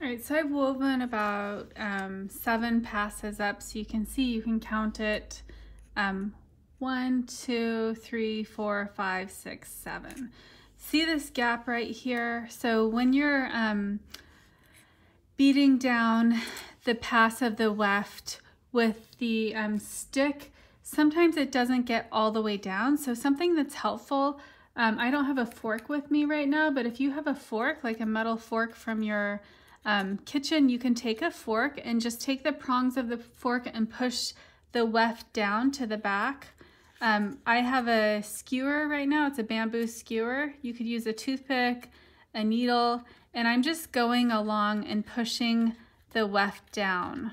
All right, so I've woven about 7 passes up, so you can see, you can count it 1, 2, 3, 4, 5, 6, 7. See this gap right here? So when you're beating down the pass of the weft with the stick, sometimes it doesn't get all the way down. So something that's helpful, I don't have a fork with me right now, but if you have a fork, like a metal fork from your kitchen, you can take a fork and just take the prongs of the fork and push the weft down to the back. I have a skewer right now. It's a bamboo skewer. You could use a toothpick, a needle, and I'm just going along and pushing the weft down.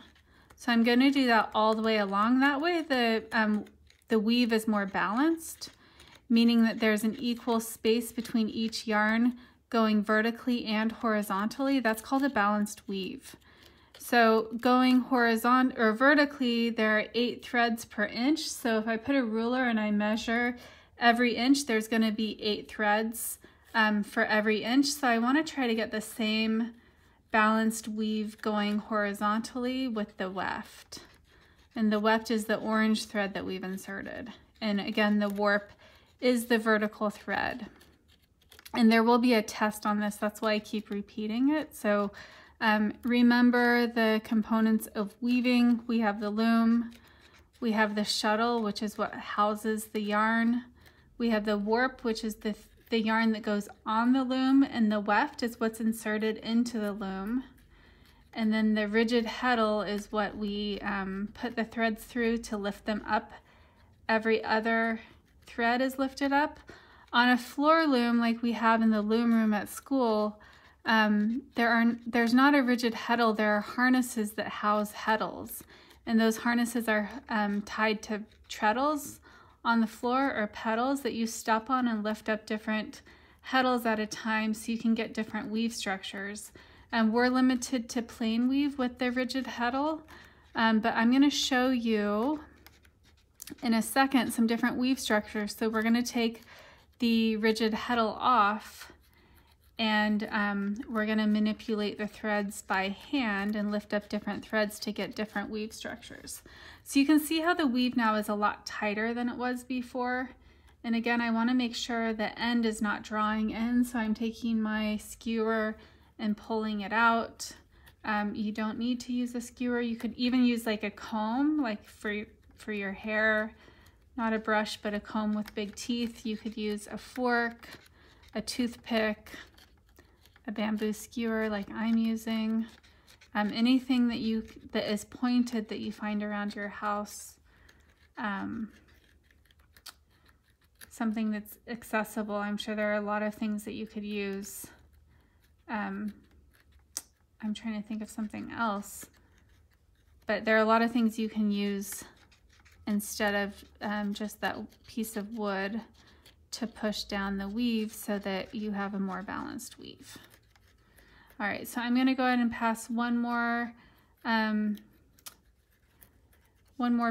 So I'm going to do that all the way along. That way the weave is more balanced, meaning that there's an equal space between each yarn going vertically and horizontally. That's called a balanced weave. So going horizontal or vertically, there are 8 threads per inch. So if I put a ruler and I measure every inch, there's going to be 8 threads for every inch. So I want to try to get the same balanced weave going horizontally with the weft. And the weft is the orange thread that we've inserted. And again, the warp is the vertical thread. And there will be a test on this, that's why I keep repeating it. So remember the components of weaving. We have the loom, we have the shuttle, which is what houses the yarn. We have the warp, which is the yarn that goes on the loom, and the weft is what's inserted into the loom. And then the rigid heddle is what we put the threads through to lift them up. Every other thread is lifted up. On a floor loom like we have in the loom room at school, there's not a rigid heddle, there are harnesses that house heddles. And those harnesses are tied to treadles on the floor or pedals that you step on and lift up different heddles at a time so you can get different weave structures. We're limited to plain weave with the rigid heddle, but I'm going to show you in a second some different weave structures. So we're going to take the rigid heddle off, and we're going to manipulate the threads by hand and lift up different threads to get different weave structures. So you can see how the weave now is a lot tighter than it was before. And again, I want to make sure the end is not drawing in, so I'm taking my skewer and pulling it out. You don't need to use a skewer. You could even use like a comb, like for your hair. Not a brush, but a comb with big teeth. You could use a fork, a toothpick, a bamboo skewer like I'm using. Anything that is pointed that you find around your house. Something that's accessible. I'm sure there are a lot of things that you could use. I'm trying to think of something else, but there are a lot of things you can use instead of just that piece of wood to push down the weave so that you have a more balanced weave. All right, so I'm going to go ahead and pass one more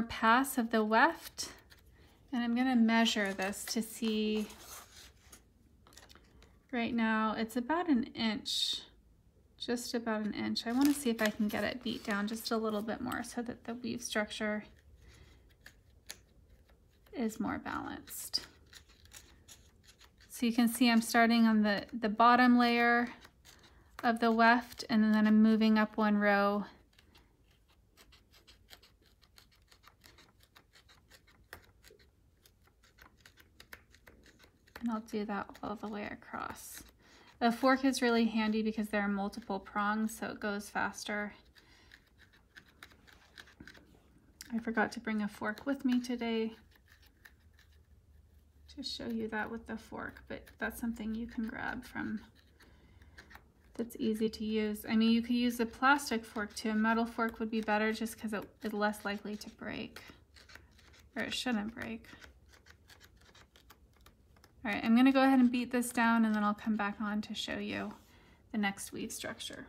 pass of the weft, and I'm going to measure this to see. Right now it's about an inch, just about an inch. I want to see if I can get it beat down just a little bit more so that the weave structure is more balanced. So you can see I'm starting on the bottom layer of the weft, and then I'm moving up one row. And I'll do that all the way across. A fork is really handy because there are multiple prongs, so it goes faster. I forgot to bring a fork with me today to show you that with the fork, but that's something you can grab from that's easy to use. I mean, you could use a plastic fork too. A metal fork would be better just because it's less likely to break, or it shouldn't break. All right, I'm gonna go ahead and beat this down, and then I'll come back on to show you the next weave structure.